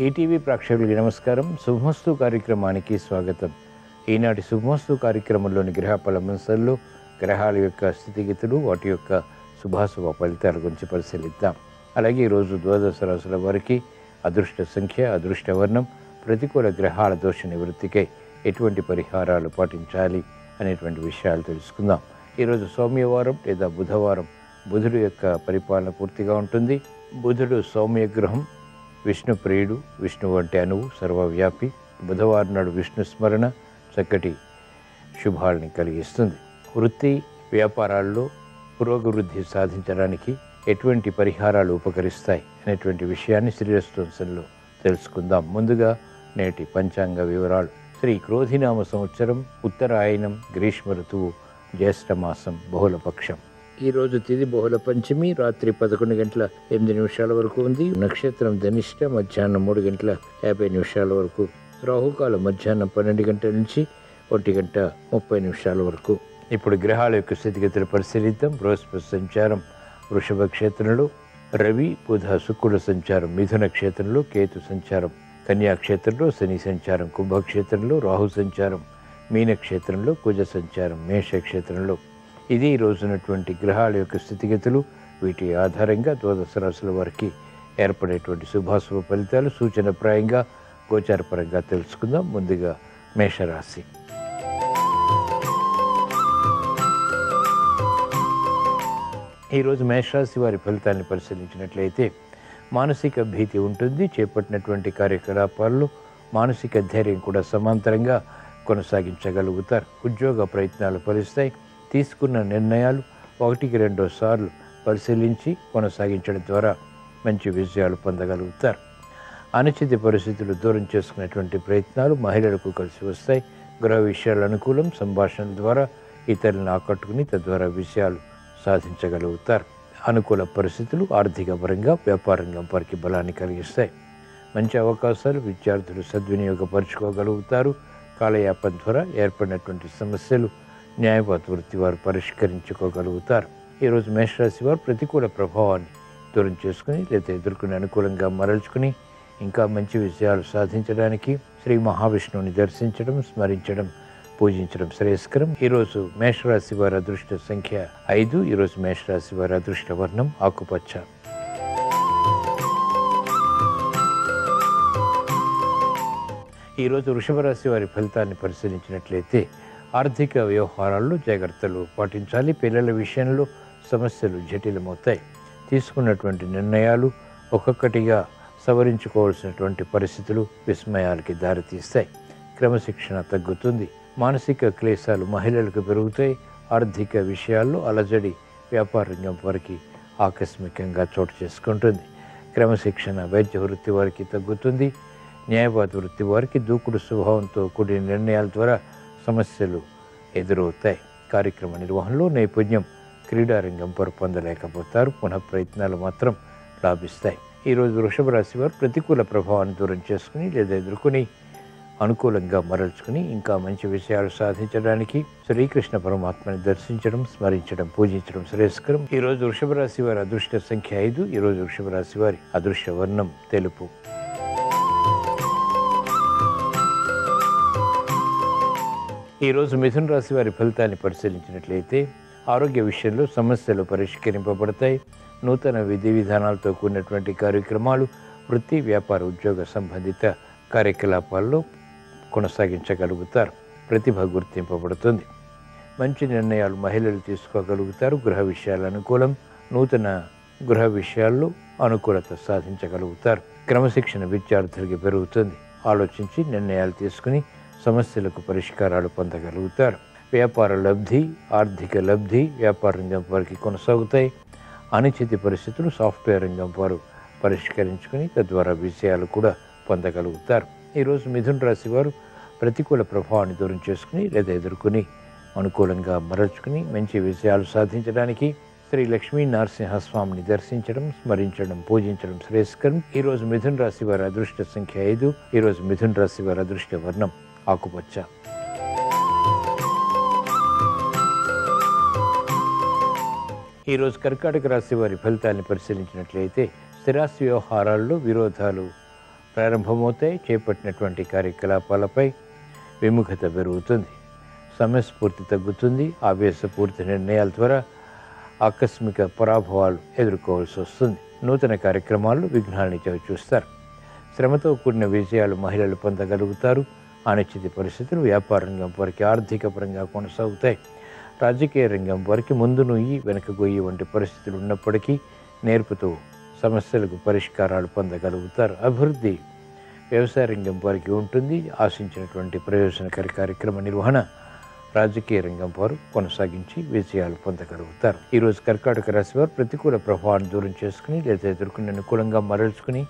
ETV ప్రేక్షకులకి నమస్కారం. శుభమస్తు కార్యక్రమానికి స్వాగతం. ఈనాటి శుభమస్తు కార్యక్రమంలోని గ్రహ ఫలాంశాల్లో గ్రహాల యొక్క స్థితిగతులు, వాటి యొక్క శుభాశుభ ఫలితాల గురించి పరిశీలిద్దాం. అలాగే ఈరోజు ద్వాదశ రాశుల వారికి అదృష్ట సంఖ్య, అదృష్ట వర్ణం, ప్రతికూల గ్రహాల దోష నివృత్తికై ఎటువంటి పరిహారాలు పాటించాలి అనేటువంటి విషయాలు తెలుసుకుందాం. ఈరోజు సౌమ్యవారం లేదా బుధవారం. బుధుడు యొక్క పరిపాలన పూర్తిగా ఉంటుంది. బుధుడు సౌమ్య గ్రహం, విష్ణు ప్రియుడు, విష్ణువు అంటే అణువు, సర్వవ్యాపి. బుధవారం నాడు విష్ణు స్మరణ చక్కటి శుభాలని కలిగిస్తుంది. వృత్తి వ్యాపారాల్లో పురోగవృద్ధి సాధించడానికి ఎటువంటి పరిహారాలు ఉపకరిస్తాయి అనేటువంటి విషయాన్ని శ్రీరస్తోంసంలో తెలుసుకుందాం. ముందుగా నేటి పంచాంగ వివరాలు. శ్రీ క్రోధినామ సంవత్సరం, ఉత్తరాయణం, గ్రీష్మ ఋతువు, జ్యేష్ఠమాసం, బహుళపక్షం. ఈరోజు తిథి బహుళ పంచమి, రాత్రి 11:08 వరకు ఉంది. నక్షత్రం ధనిష్ట, మధ్యాహ్నం 3:50 వరకు. రాహుకాలం మధ్యాహ్నం 12 గంటల నుంచి 1:30 వరకు. ఇప్పుడు గ్రహాల యొక్క స్థితిగతులు పరిశీలిద్దాం. బృహస్పతి సంచారం వృషభ క్షేత్రంలో, రవి బుధ శుక్రుల సంచారం మిథున క్షేత్రంలో, కేతు సంచారం కన్యాక్షేత్రంలో, శని సంచారం కుంభక్షేత్రంలో, రాహు సంచారం మీనక్షేత్రంలో, కుజ సంచారం మేషక్షేత్రంలో. ఇది ఈ రోజునటువంటి గ్రహాల యొక్క స్థితిగతులు. వీటి ఆధారంగా ద్వాదశ రాశుల వారికి ఏర్పడేటువంటి శుభాశుభ ఫలితాలు సూచనప్రాయంగా గోచారపరంగా తెలుసుకుందాం. ముందుగా మేషరాశి. ఈరోజు మేషరాశి వారి ఫలితాన్ని పరిశీలించినట్లయితే మానసిక భీతి ఉంటుంది. చేపట్టినటువంటి కార్యకలాపాల్లో మానసిక ధైర్యం కూడా సమాంతరంగా కొనసాగించగలుగుతారు. ఉద్యోగ ప్రయత్నాలు ఫలిస్తాయి. తీసుకున్న నిర్ణయాలు 1-2 సార్లు పరిశీలించి కొనసాగించడం ద్వారా మంచి విజయాలు పొందగలుగుతారు. అనిశ్చిత పరిస్థితులు దూరం చేసుకునేటువంటి ప్రయత్నాలు మహిళలకు కలిసి వస్తాయి. గృహ విషయాలు అనుకూలం. సంభాషణ ద్వారా ఇతరులను ఆకట్టుకుని తద్వారా విషయాలు సాధించగలుగుతారు. అనుకూల పరిస్థితులు ఆర్థిక పరంగా, వ్యాపార రంగం వారికి బలాన్ని కలిగిస్తాయి. మంచి అవకాశాలు విద్యార్థులు సద్వినియోగపరుచుకోగలుగుతారు. కాలయాపన ద్వారా ఏర్పడినటువంటి సమస్యలు న్యాయవాద వృత్తి వారు పరిష్కరించుకోగలుగుతారు. ఈరోజు మేషరాశి వారు ప్రతికూల ప్రభావాన్ని దూరం చేసుకుని లేదా ఎదుర్కొని అనుకూలంగా మరల్చుకుని ఇంకా మంచి విజయాలు సాధించడానికి శ్రీ మహావిష్ణువుని దర్శించడం, స్మరించడం, పూజించడం శ్రేయస్కరం. ఈరోజు మేషరాశి వారి అదృష్ట సంఖ్య 5. ఈరోజు మేషరాశి వారి అదృష్ట వర్ణం ఆకుపచ్చ. ఈరోజు వృషభ రాశి వారి ఫలితాన్ని పరిశీలించినట్లయితే ఆర్థిక వ్యవహారాల్లో జాగ్రత్తలు పాటించాలి. పిల్లల విషయంలో సమస్యలు జటిలమవుతాయి. తీసుకున్నటువంటి నిర్ణయాలు ఒక్కొక్కటిగా సవరించుకోవాల్సినటువంటి పరిస్థితులు విస్మయాలకి దారితీస్తాయి. క్రమశిక్షణ తగ్గుతుంది. మానసిక క్లేశాలు మహిళలకు పెరుగుతాయి. ఆర్థిక విషయాల్లో అలజడి వ్యాపార రంగం వారికి ఆకస్మికంగా చోటు చేసుకుంటుంది. క్రమశిక్షణ వైద్య వృత్తి వారికి తగ్గుతుంది. న్యాయవాద వృత్తి వారికి దూకుడు స్వభావంతో కూడిన నిర్ణయాల ద్వారా సమస్యలు ఎదురవుతాయి. కార్యక్రమ నిర్వహణలో నైపుణ్యం క్రీడారంగం వారు పొందలేకపోతారు. పునః ప్రయత్నాలు మాత్రం లాభిస్తాయి. ఈరోజు వృషభ రాశి వారు ప్రతికూల ప్రభావాన్ని దూరం చేసుకుని లేదా ఎదుర్కొని అనుకూలంగా మరల్చుకుని ఇంకా మంచి విషయాలు సాధించడానికి శ్రీకృష్ణ పరమాత్మని దర్శించడం, స్మరించడం, పూజించడం శ్రేయస్కరం. ఈరోజు వృషభ రాశి వారి అదృష్ట సంఖ్య 5. ఈరోజు వృషభ రాశి వారి అదృష్ట వర్ణం తెలుపు. ఈరోజు మిథున రాశి వారి ఫలితాన్ని పరిశీలించినట్లయితే ఆరోగ్య విషయంలో సమస్యలు పరిష్కరింపబడతాయి. నూతన విధి విధానాలతో కూడినటువంటి కార్యక్రమాలు వృత్తి, వ్యాపార, ఉద్యోగ సంబంధిత కార్యకలాపాల్లో కొనసాగించగలుగుతారు. ప్రతిభ గుర్తింపబడుతుంది. మంచి నిర్ణయాలు మహిళలు తీసుకోగలుగుతారు. గృహ విషయాలు అనుకూలం. నూతన గృహ విషయాల్లో అనుకూలత సాధించగలుగుతారు. క్రమశిక్షణ విద్యార్థులకి పెరుగుతుంది. ఆలోచించి నిర్ణయాలు తీసుకుని సమస్యలకు పరిష్కారాలు పొందగలుగుతారు. వ్యాపార లబ్ధి, ఆర్థిక లబ్ధి వ్యాపార రంగం వారికి కొనసాగుతాయి. అనిశ్చిత పరిస్థితులు సాఫ్ట్వేర్ రంగం వారు పరిష్కరించుకుని తద్వారా విజయాలు కూడా పొందగలుగుతారు. ఈరోజు మిథున రాశి వారు ప్రతికూల ప్రభావాన్ని దూరం చేసుకుని లేదా ఎదుర్కొని అనుకూలంగా మరల్చుకుని మంచి విజయాలు సాధించడానికి శ్రీ లక్ష్మీ నరసింహస్వామిని దర్శించడం, స్మరించడం, పూజించడం శ్రేయస్కరం. ఈరోజు మిథున రాశి వారి అదృష్ట సంఖ్య 5. ఈరోజు మిథున రాశి వారి అదృష్ట వర్ణం ఆకుపచ్చ. ఈరోజు కర్కాటక రాశి వారి ఫలితాన్ని పరిశీలించినట్లయితే స్థిరాస్తి వ్యవహారాల్లో విరోధాలు ప్రారంభమవుతాయి. చేపట్టినటువంటి కార్యకలాపాలపై విముఖత పెరుగుతుంది. సమయస్ఫూర్తి తగ్గుతుంది. ఆవేశపూరిత నిర్ణయాల ద్వారా ఆకస్మిక పరాభవాలు ఎదుర్కోవాల్సి వస్తుంది. నూతన కార్యక్రమాలు విఘ్నాలని చవిచూస్తారు. శ్రమతో కూడిన విజయాలు మహిళలు పొందగలుగుతారు. అనిశ్చిత పరిస్థితులు వ్యాపార రంగం వారికి ఆర్థిక పరంగా కొనసాగుతాయి. రాజకీయ రంగం వారికి ముందు నుయ్యి వెనుక గొయ్యి వంటి పరిస్థితులు ఉన్నప్పటికీ నేర్పుతో సమస్యలకు పరిష్కారాలు పొందగలుగుతారు. అభివృద్ధి వ్యవసాయ రంగం వారికి ఉంటుంది. ఆశించినటువంటి ప్రయోజనకర కార్యక్రమ నిర్వహణ రాజకీయ రంగం వారు కొనసాగించి విజయాలు పొందగలుగుతారు. ఈరోజు కర్కాటక రాశి వారు ప్రతికూల ప్రభావాన్ని దూరం చేసుకుని లేదా ఎదుర్కొని అనుకూలంగా మరల్చుకుని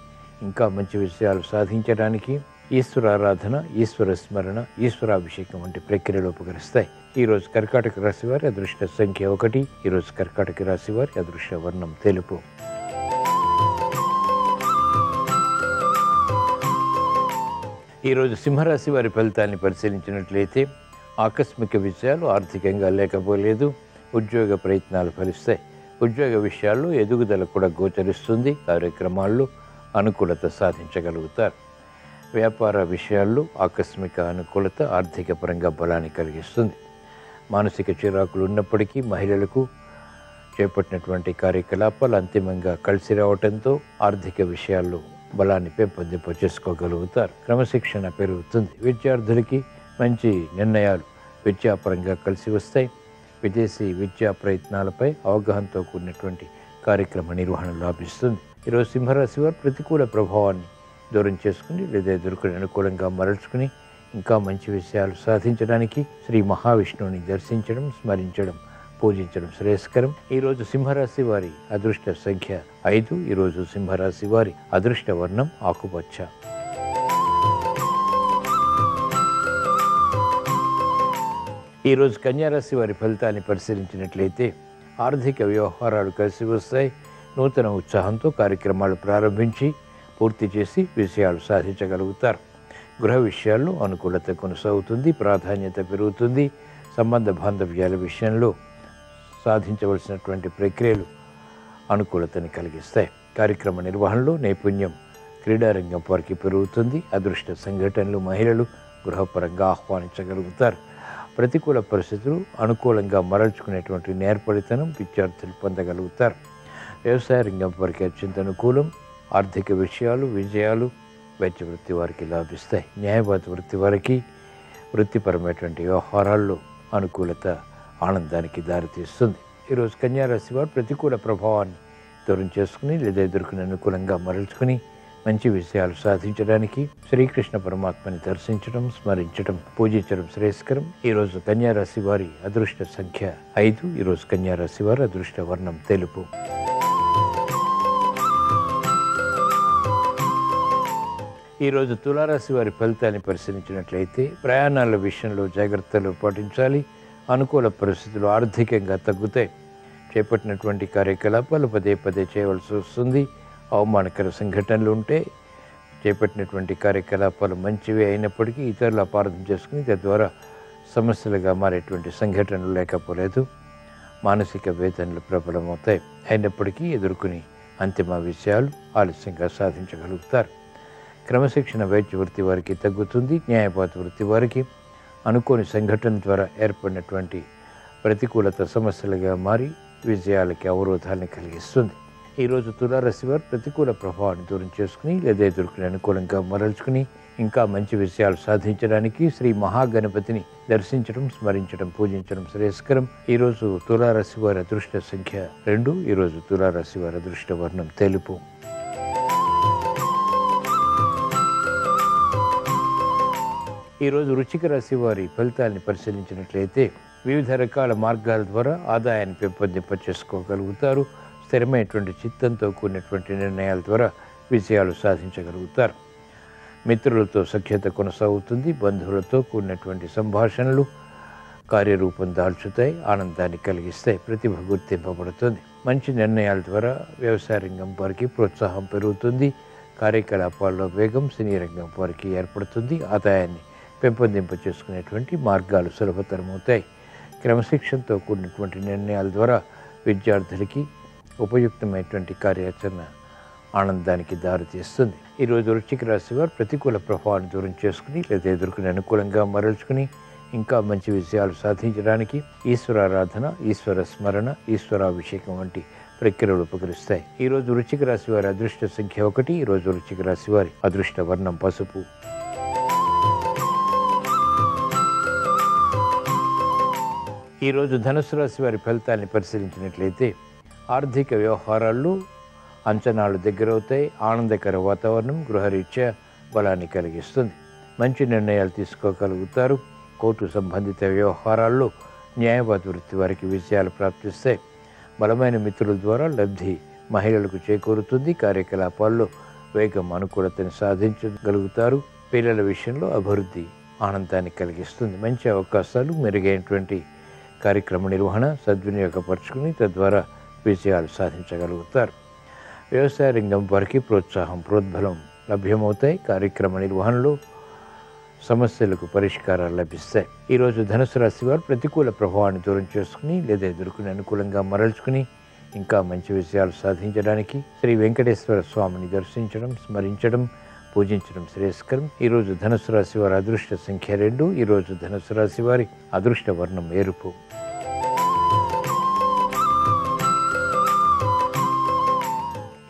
ఇంకా మంచి విషయాలు సాధించడానికి ఈశ్వరారాధన, ఈశ్వర స్మరణ, ఈశ్వరాభిషేకం వంటి ప్రక్రియలు ఉపకరిస్తాయి. ఈరోజు కర్కాటక రాశి వారి అదృష్ట సంఖ్య 1. ఈరోజు కర్కాటక రాశి వారి అదృష్ట వర్ణం తెలుపు. ఈరోజు సింహరాశి వారి ఫలితాన్ని పరిశీలించినట్లయితే ఆకస్మిక విషయాలు ఆర్థికంగా లేకపోలేదు. ఉద్యోగ ప్రయత్నాలు ఫలిస్తాయి. ఉద్యోగ విషయాల్లో ఎదుగుదల కూడా గోచరిస్తుంది. కార్యక్రమాల్లో అనుకూలత సాధించగలుగుతారు. వ్యాపార విషయాల్లో ఆకస్మిక అనుకూలత ఆర్థిక పరంగా బలాన్ని కలిగిస్తుంది. మానసిక చిరాకులు ఉన్నప్పటికీ మహిళలకు చేపట్టినటువంటి కార్యకలాపాలు అంతిమంగా కలిసి రావడంతో ఆర్థిక విషయాల్లో బలాన్ని పెంపొందింప చేసుకోగలుగుతారు. క్రమశిక్షణ పెరుగుతుంది. విద్యార్థులకి మంచి నిర్ణయాలు విద్యాపరంగా కలిసి వస్తాయి. విదేశీ విద్యా ప్రయత్నాలపై అవగాహనతో కూడినటువంటి కార్యక్రమ నిర్వహణ లాభిస్తుంది. ఈరోజు సింహరాశి వారు ప్రతికూల ప్రభావాన్ని దూరం చేసుకుని లేదా ఎదుర్కొని అనుకూలంగా మరల్చుకుని ఇంకా మంచి విషయాలు సాధించడానికి శ్రీ మహావిష్ణువుని దర్శించడం, స్మరించడం, పూజించడం శ్రేయస్కరం. ఈరోజు సింహరాశి వారి అదృష్ట సంఖ్య 5. ఈరోజు సింహరాశి వారి అదృష్ట వర్ణం ఆకుపచ్చ. ఈరోజు కన్యారాశి వారి ఫలితాన్ని పరిశీలించినట్లయితే ఆర్థిక వ్యవహారాలు కలిసి వస్తాయి. నూతన ఉత్సాహంతో కార్యక్రమాలు ప్రారంభించి పూర్తి చేసి విషయాలు సాధించగలుగుతారు. గృహ విషయాల్లో అనుకూలత కొనసాగుతుంది. ప్రాధాన్యత పెరుగుతుంది. సంబంధ బాంధవ్యాల విషయంలో సాధించవలసినటువంటి ప్రక్రియలు అనుకూలతని కలిగిస్తాయి. కార్యక్రమ నిర్వహణలో నైపుణ్యం క్రీడారంగం వారికి పెరుగుతుంది. అదృష్ట సంఘటనలు మహిళలు గృహపరంగా ఆహ్వానించగలుగుతారు. ప్రతికూల పరిస్థితులు అనుకూలంగా మరల్చుకునేటువంటి నేర్పరితనం విద్యార్థులు పొందగలుగుతారు. వ్యవసాయ రంగం వారికి అత్యంత అనుకూలం. ఆర్థిక విషయాలు విజయాలు వైద్య వృత్తి వారికి లాభిస్తాయి. న్యాయవాద వృత్తి వారికి వృత్తిపరమైనటువంటి వ్యవహారాల్లో అనుకూలత ఆనందానికి దారితీస్తుంది. ఈరోజు కన్యారాశి వారు ప్రతికూల ప్రభావాన్ని దూరం చేసుకుని లేదా ఎదుర్కొని అనుకూలంగా మరల్చుకుని మంచి విషయాలు సాధించడానికి శ్రీకృష్ణ పరమాత్మని దర్శించడం, స్మరించడం, పూజించడం శ్రేయస్కరం. ఈరోజు కన్యారాశి వారి అదృష్ట సంఖ్య 5. ఈరోజు కన్యారాశి వారి అదృష్ట వర్ణం తెలుపు. ఈరోజు తులారాశి వారి ఫలితాన్ని పరిశీలించినట్లయితే ప్రయాణాల విషయంలో జాగ్రత్తలు పాటించాలి. అనుకూల పరిస్థితులు ఆర్థికంగా తగ్గుతాయి. చేపట్టినటువంటి కార్యకలాపాలు పదే పదే చేయవలసి వస్తుంది. అవమానకర సంఘటనలు ఉంటే చేపట్టినటువంటి కార్యకలాపాలు మంచివి అయినప్పటికీ ఇతరులు అపార్థం చేసుకుని తద్వారా సమస్యలుగా మారేటువంటి సంఘటనలు లేకపోలేదు. మానసిక వేదనలు ప్రబలమవుతాయి. అయినప్పటికీ ఎదుర్కొని అంతిమ విషయాలు ఆలస్యంగా సాధించగలుగుతారు. క్రమశిక్షణ వైద్య వృత్తి వారికి తగ్గుతుంది. న్యాయవాద వృత్తి వారికి అనుకోని సంఘటన ద్వారా ఏర్పడినటువంటి ప్రతికూలత సమస్యలుగా మారి విజయాలకి అవరోధాలను కలిగిస్తుంది. ఈరోజు తులారాశి వారు ప్రతికూల ప్రభావాన్ని దూరం చేసుకుని లేదా ఎదుర్కొని అనుకూలంగా మరల్చుకుని ఇంకా మంచి విషయాలు సాధించడానికి శ్రీ మహాగణపతిని దర్శించడం, స్మరించడం, పూజించడం శ్రేయస్కరం. ఈరోజు తులారాశి వారి అదృష్ట సంఖ్య 2. ఈరోజు తులారాశి వారి అదృష్ట వర్ణం తెలుపు. ఈరోజు వృశ్చిక రాశి వారి ఫలితాన్ని పరిశీలించినట్లయితే వివిధ రకాల మార్గాల ద్వారా ఆదాయాన్ని పెంపొందింప చేసుకోగలుగుతారు. స్థిరమైనటువంటి చిత్తంతో కూడినటువంటి నిర్ణయాల ద్వారా విజయాలు సాధించగలుగుతారు. మిత్రులతో సఖ్యత కొనసాగుతుంది. బంధువులతో కూడినటువంటి సంభాషణలు కార్యరూపం దాల్చుతాయి, ఆనందాన్ని కలిగిస్తాయి. ప్రతిభ గుర్తింపబడుతుంది. మంచి నిర్ణయాల ద్వారా వ్యవసాయ రంగం వారికి ప్రోత్సాహం పెరుగుతుంది. కార్యకలాపాల్లో వేగం సినీ రంగం వారికి ఏర్పడుతుంది. ఆదాయాన్ని పెంపొందింప చేసుకునేటువంటి మార్గాలు సులభతరమవుతాయి. క్రమశిక్షణతో కూడినటువంటి నిర్ణయాల ద్వారా విద్యార్థులకి ఉపయుక్తమైనటువంటి కార్యాచరణ ఆనందానికి దారితీస్తుంది. ఈరోజు వృశ్చిక రాశి వారు ప్రతికూల ప్రభావాన్ని దూరం చేసుకుని లేదా ఎదుర్కొని అనుకూలంగా మరల్చుకుని ఇంకా మంచి విజయాలు సాధించడానికి ఈశ్వరారాధన, ఈశ్వర స్మరణ, ఈశ్వరాభిషేకం వంటి ప్రక్రియలు ఉపకరిస్తాయి. ఈరోజు వృశ్చిక రాశి వారి అదృష్ట సంఖ్య 1. ఈరోజు వృశ్చిక రాశి వారి అదృష్ట వర్ణం పసుపు. ఈరోజు ధనుసు రాశి వారి ఫలితాన్ని పరిశీలించినట్లయితే ఆర్థిక వ్యవహారాల్లో అంచనాలు దగ్గరవుతాయి. ఆనందకర వాతావరణం గృహరీత్యా బలాన్ని కలిగిస్తుంది. మంచి నిర్ణయాలు తీసుకోగలుగుతారు. కోర్టు సంబంధిత వ్యవహారాల్లో న్యాయవాద వృత్తి వారికి విజయాలు ప్రాప్తిస్తాయి. బలమైన మిత్రుల ద్వారా లబ్ధి మహిళలకు చేకూరుతుంది. కార్యకలాపాల్లో వేగం అనుకూలతను సాధించగలుగుతారు. పిల్లల విషయంలో అభివృద్ధి ఆనందాన్ని కలిగిస్తుంది. మంచి అవకాశాలు, మెరుగైనటువంటి కార్యక్రమ నిర్వహణ సద్వినియోగపరుచుకుని తద్వారా విజయాలు సాధించగలుగుతారు. వ్యవసాయ రంగం వారికి ప్రోద్బలం లభ్యమవుతాయి. కార్యక్రమ నిర్వహణలో సమస్యలకు పరిష్కారాలు లభిస్తాయి. ఈరోజు ధనుసు రాశి వారు ప్రతికూల ప్రభావాన్ని దూరం చేసుకుని లేదా ఎదుర్కొని అనుకూలంగా మరల్చుకుని ఇంకా మంచి విజయాలు సాధించడానికి శ్రీ వెంకటేశ్వర స్వామిని దర్శించడం, స్మరించడం, పూజించడం శ్రేయస్కరం. ఈరోజు ధనుసు రాశి వారి అదృష్ట సంఖ్య 2. ఈరోజు ధనుసు రాశి వారి అదృష్ట వర్ణం ఎరుపు.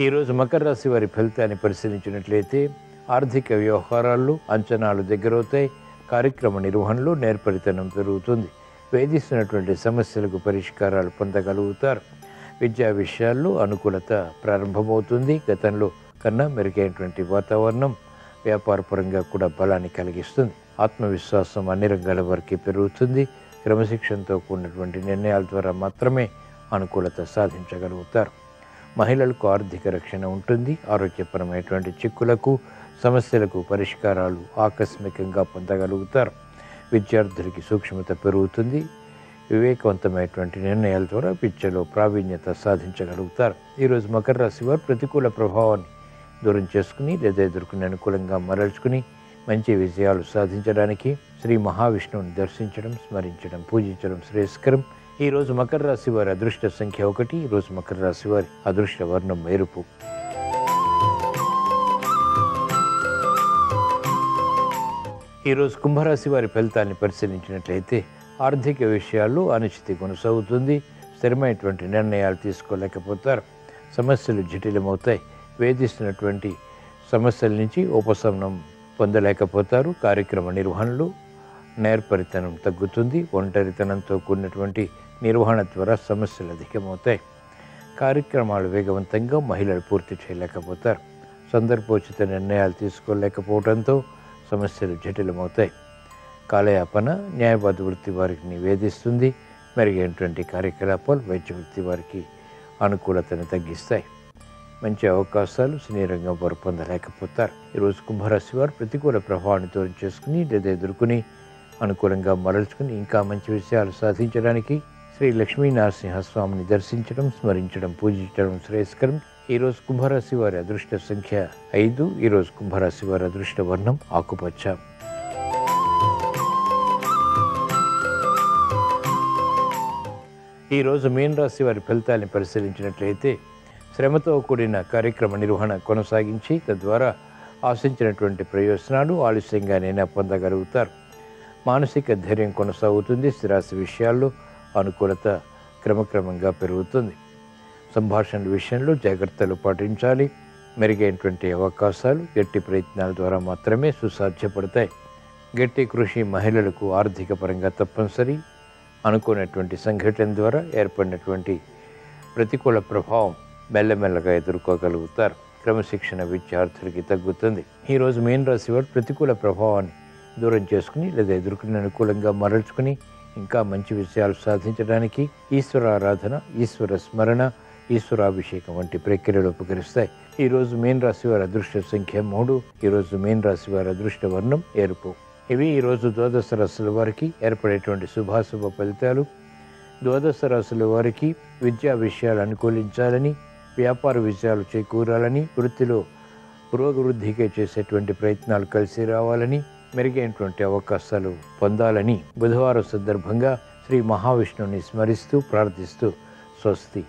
ఈరోజు మకర రాశి వారి ఫలితాన్ని పరిశీలించినట్లయితే ఆర్థిక వ్యవహారాల్లో అంచనాలు దగ్గరవుతాయి. కార్యక్రమ నిర్వహణలో నేర్పరితనం పెరుగుతుంది. వేధిస్తున్నటువంటి సమస్యలకు పరిష్కారాలు పొందగలుగుతారు. విద్యా విషయాల్లో అనుకూలత ప్రారంభమవుతుంది. గతంలో కన్నా మెరుగైనటువంటి వాతావరణం వ్యాపారపరంగా కూడా బలాన్ని కలిగిస్తుంది. ఆత్మవిశ్వాసం అన్ని రంగాల వరకు పెరుగుతుంది. క్రమశిక్షణతో కూడినటువంటి నిర్ణయాల ద్వారా మాత్రమే అనుకూలత సాధించగలుగుతారు. మహిళలకు ఆర్థిక రక్షణ ఉంటుంది. ఆరోగ్యపరమైనటువంటి చిక్కులకు, సమస్యలకు పరిష్కారాలు ఆకస్మికంగా పొందగలుగుతారు. విద్యార్థులకి సూక్ష్మత పెరుగుతుంది. వివేకవంతమైనటువంటి నిర్ణయాల ద్వారా విద్యలో ప్రావీణ్యత సాధించగలుగుతారు. ఈరోజు మకర రాశి వారు ప్రతికూల ప్రభావాన్ని దూరం చేసుకుని లేదా ఎదుర్కొని అనుకూలంగా మరల్చుకుని మంచి విజయాలు సాధించడానికి శ్రీ మహావిష్ణువుని దర్శించడం, స్మరించడం, పూజించడం శ్రేయస్కరం. ఈరోజు మకర రాశి వారి అదృష్ట సంఖ్య 1. ఈరోజు మకర రాశి వారి అదృష్ట వర్ణం ఎరుపు. ఈరోజు కుంభరాశి వారి ఫలితాన్ని పరిశీలించినట్లయితే ఆర్థిక విషయాల్లో అనిశ్చితి కొనసాగుతుంది. స్థిరమైనటువంటి నిర్ణయాలు తీసుకోలేకపోతారు. సమస్యలు జటిలమవుతాయి. వేధిస్తున్నటువంటి సమస్యల నుంచి ఉపశమనం పొందలేకపోతారు. కార్యక్రమ నిర్వహణలో నేర్పరితనం తగ్గుతుంది. ఒంటరితనంతో కూడినటువంటి నిర్వహణ ద్వారా సమస్యలు అధికమవుతాయి. కార్యక్రమాలు వేగవంతంగా మహిళలు పూర్తి చేయలేకపోతారు. సందర్భోచిత నిర్ణయాలు తీసుకోలేకపోవడంతో సమస్యలు జటిలమవుతాయి. కాలయాపన న్యాయవాద వృత్తి వారికి నివేదిస్తుంది. మెరుగైనటువంటి కార్యకలాపాలు వైద్య వృత్తి వారికి అనుకూలతను తగ్గిస్తాయి. మంచి అవకాశాలు సినీ రంగం వారు పొందలేకపోతారు. ఈరోజు కుంభరాశి వారు ప్రతికూల ప్రభావాన్ని దూరం చేసుకుని లేదా ఎదుర్కొని అనుకూలంగా మరల్చుకుని ఇంకా మంచి విషయాలు సాధించడానికి శ్రీ లక్ష్మీ నరసింహస్వామిని దర్శించడం, స్మరించడం, పూజించడం శ్రేయస్కరం. ఈరోజు కుంభరాశి వారి అదృష్ట సంఖ్య 5. ఈరోజు కుంభరాశి వారి అదృష్ట వర్ణం ఆకుపచ్చ. ఈరోజు మీన రాశి వారి ఫలితాన్ని పరిశీలించినట్లయితే శ్రమతో కూడిన కార్యక్రమ నిర్వహణ కొనసాగించి తద్వారా ఆశించినటువంటి ప్రయోజనాలు ఆలస్యంగానైనా పొందగలుగుతారు. మానసిక ధైర్యం కొనసాగుతుంది. స్థిరాస్తి విషయాల్లో అనుకూలత క్రమక్రమంగా పెరుగుతుంది. సంభాషణల విషయంలో జాగ్రత్తలు పాటించాలి. మెరుగైనటువంటి అవకాశాలు గట్టి ప్రయత్నాల ద్వారా మాత్రమే సుసాధ్యపడతాయి. గట్టి కృషి మహిళలకు ఆర్థిక పరంగా తప్పనిసరి. అనుకున్నటువంటి సంఘటన ద్వారా ఏర్పడినటువంటి ప్రతికూల ప్రభావం మెల్లమెల్లగా ఎదుర్కోగలుగుతారు. క్రమశిక్షణ విద్యార్థులకి తగ్గుతుంది. ఈరోజు మీన రాశి వారు ప్రతికూల ప్రభావాన్ని దూరం చేసుకుని లేదా ఎదుర్కొని అనుకూలంగా మరల్చుకుని ఇంకా మంచి విషయాలు సాధించడానికి ఈశ్వరారాధన, ఈశ్వర స్మరణ, ఈశ్వరాభిషేకం వంటి ప్రక్రియలు ఉపకరిస్తాయి. ఈరోజు మీన రాశి వారి అదృష్ట సంఖ్య 3. ఈరోజు మీన రాశి వారి అదృష్ట వర్ణం ఎరుపు. ఇవి ఈరోజు ద్వాదశ రాశుల వారికి ఏర్పడేటువంటి శుభాశుభ ఫలితాలు. ద్వాదశ రాశుల వారికి విద్యా విషయాలు అనుకూలించాలని, వ్యాపార విజయాలు చేకూరాలని, వృత్తిలో పురోభివృద్ధికి చేసేటువంటి ప్రయత్నాలు కలిసి రావాలని, మెరుగైనటువంటి అవకాశాలు పొందాలని బుధవారం సందర్భంగా శ్రీ మహావిష్ణువుని స్మరిస్తూ ప్రార్థిస్తూ స్వస్తి.